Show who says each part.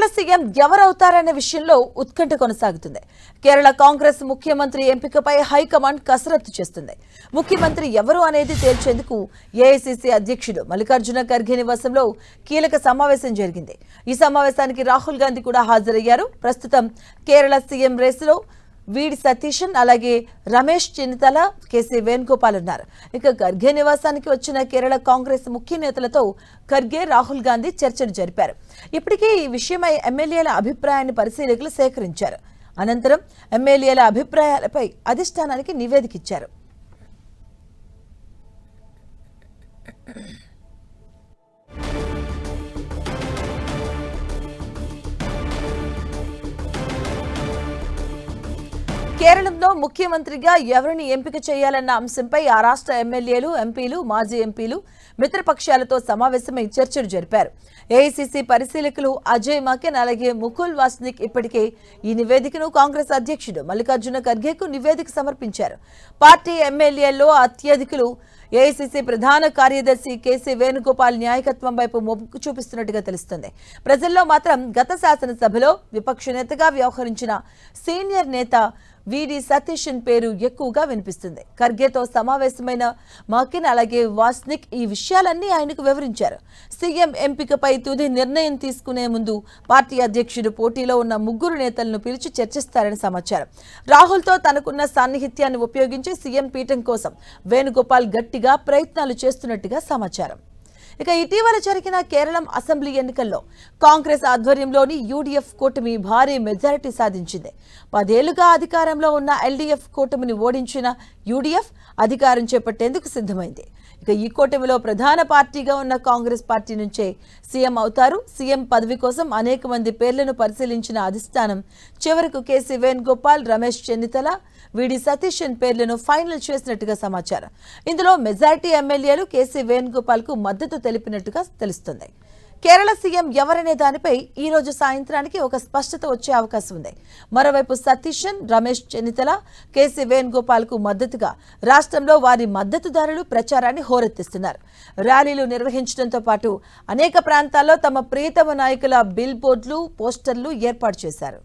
Speaker 1: Kerala CM ఎవరవుతారనే విషయంలో ఉత్కంఠ కొనసాగుతుంది. కేరళ కాంగ్రెస్ ముఖ్యమంత్రి ఎంపికపై హైకమాండ్ కసరత్తు చేస్తుంది. ముఖ్యమంత్రి ఎవరు అనేది తేల్చేందుకు ఏఐసీసీ అధ్యక్షుడు మల్లికార్జున ఖర్గే నివాసంలో కీలక సమావేశం జరిగింది. ఈ సమావేశానికి రాహుల్ గాంధీ కూడా హాజరయ్యారు. ప్రస్తుతం కేరళ సీఎం రేసులో వీడి సతీశన్, అలాగే రమేష్ చెన్నితల, కేసీ వేణుగోపాల్ ఉన్నారు. ఇక ఖర్గే నివాసానికి వచ్చిన కేరళ కాంగ్రెస్ ముఖ్య నేతలతో ఖర్గే, రాహుల్ గాంధీ చర్చలు జరిపారు. ఇప్పటికే ఈ విషయమై ఎమ్మెల్యేల అభిప్రాయాన్ని పరిశీలకులు సేకరించారు. అనంతరం ఎమ్మెల్యేల అభిప్రాయాలపై అధిష్టానానికి నివేదిక ఇచ్చారు. కేరళంలో ముఖ్యమంత్రిగా ఎవరిని ఎంపిక చేయాలన్న అంశంపై ఆ రాష్ట్ర ఎమ్మెల్యేలు, ఎంపీలు, మాజీ ఎంపీలు మిత్రపక్షాలతో సమావేశమై చర్చలు జరిపారు. ఏఐసీసీ పరిశీలకులు అజయ్ మాకెన్, అలాగే ముకుల్ వాస్నిక్ ఇప్పటికే ఈ నివేదికను కాంగ్రెస్ అధ్యక్షుడు మల్లికార్జున ఖర్గేకు నివేదిక సమర్పించారు. పార్టీ ఎమ్మెల్యేల్లో అత్యధికులు ఏఐసీసీ ప్రధాన కార్యదర్శి కేసీ వేణుగోపాల్ నాయకత్వం వైపు మొగ్గు చూపిస్తున్నట్టుగా తెలుస్తుంది. ప్రజల్లో మాత్రం గత శాసనసభలో విపక్ష నేతగా వ్యవహరించిన సీనియర్ నేత వీడి సతీశన్ పేరు ఎక్కువగా వినిపిస్తుంది. ఖర్గేతో సమావేశమైన మాకిన్, అలాగే వాస్నిక్ ఈ విషయాలన్నీ ఆయనకు వివరించారు. సీఎం ఎంపికపై తుది నిర్ణయం తీసుకునే ముందు పార్టీ అధ్యక్షుడు పోటీలో ఉన్న ముగ్గురు నేతలను పిలిచి చర్చిస్తారని సమాచారం. రాహుల్తో తనకున్న సాన్నిహిత్యాన్ని ఉపయోగించి సీఎం పీఠం కోసం వేణుగోపాల్ గట్టిగా ప్రయత్నాలు చేస్తున్నట్టుగా సమాచారం. ఇక ఇటీవల జరిగిన కేరళం అసెంబ్లీ ఎన్నికల్లో కాంగ్రెస్ ఆధ్వర్యంలోని యూడీఎఫ్ కూటమి భారీ మెజారిటీ సాధించింది. 10 ఏళ్లుగా అధికారంలో ఉన్న ఎల్డీఎఫ్ కూటమిని ఓడించిన యూడీఎఫ్ అధికారం చేపట్టేందుకు సిద్ధమైంది. ఇక ఈ కూటమిలో ప్రధాన పార్టీగా ఉన్న కాంగ్రెస్ పార్టీ నుంచే సీఎం అవుతారు. సీఎం పదవి కోసం అనేక మంది పేర్లను పరిశీలించిన అధిష్టానం చివరకు కేసీ వేణుగోపాల్, రమేష్ చెన్నితల, వీడి సతీశన్ పేర్లను ఫైనల్ చేసినట్టుగా సమాచారం. ఇందులో మెజారిటీ ఎమ్మెల్యేలు కేసీ వేణుగోపాల్ కు మద్దతు తెలిపినట్టుగా తెలుస్తుంది. కేరళ సీఎం ఎవరనే దానిపై ఈ రోజు సాయంత్రానికి ఒక స్పష్టత వచ్చే అవకాశం ఉంది. మరోవైపు సతీశన్, రమేష్ చెన్నితల, కేసీ వేణుగోపాల్ కు మద్దతుగా రాష్ట్రంలో వారి మద్దతుదారులు ప్రచారాన్ని హోరెత్తిస్తున్నారు. ర్యాలీలు నిర్వహించడంతో పాటు అనేక ప్రాంతాల్లో తమ ప్రియతమ నాయకుల బిల్ బోర్డులు, పోస్టర్లు ఏర్పాటు చేశారు.